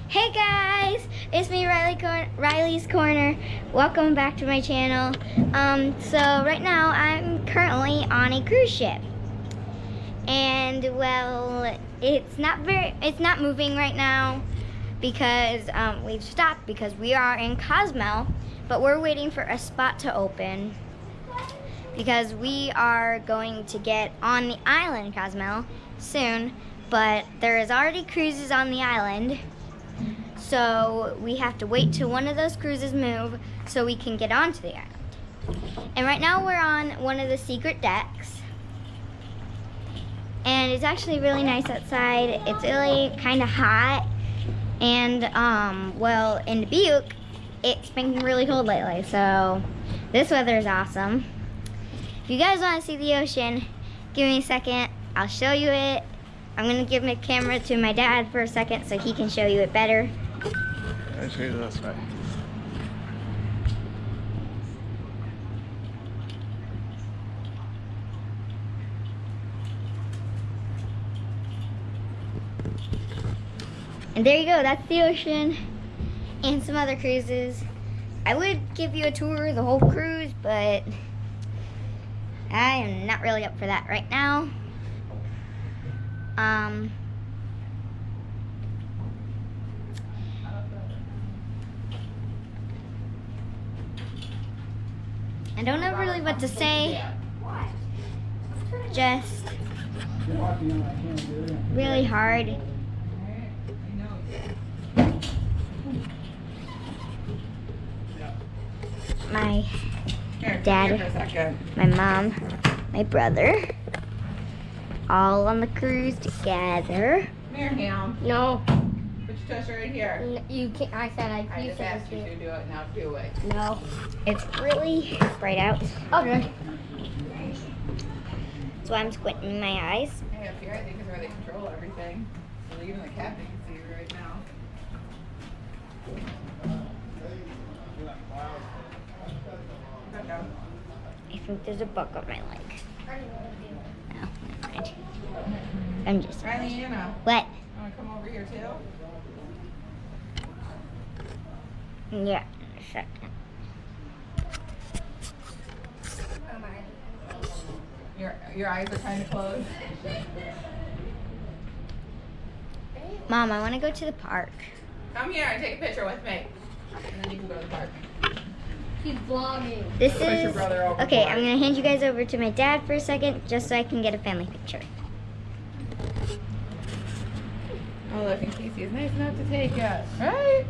Hey guys, it's me, Riley's Corner. Welcome back to my channel. So right now I'm currently on a cruise ship, and well, it's not moving right now because we've stopped because we are in Cozumel, but we're waiting for a spot to open because we are going to get on the island Cozumel soon, but there is already cruises on the island. So we have to wait till one of those cruises move so we can get onto the island. And right now we're on one of the secret decks. And it's actually really nice outside. It's really kind of hot. And well, in Dubuque, it's been really cold lately. So this weather is awesome. If you guys want to see the ocean, give me a second. I'll show you it. I'm going to give my camera to my dad for a second so he can show you it better. Let's go this way. And there you go, that's the ocean and some other cruises. I would give you a tour of the whole cruise, but I am not really up for that right now. I don't know really what to say. Just really hard. My dad, my mom, my brother, all on the cruise together. Come here, Ham. No. Put your tush right here. You can't. I said I just asked you to do it. Now do it. No. It's really bright out. Okay. So I'm squinting my eyes. Hey, up here I think is where they control everything. So even the captain can see you right now. I think there's a bug on my leg. No, never mind. I'm just. Rylie, Anna. What? Want to come over here too? Yeah, in a second. Your eyes are kind of closed. Mom, I want to go to the park. Come here and take a picture with me. And then you can go to the park. He's vlogging. This Push your is brother over okay. for I'm it. gonna hand you guys over to my dad for a second, just so I can get a family picture. Oh, look, and Casey is nice enough to take us, right?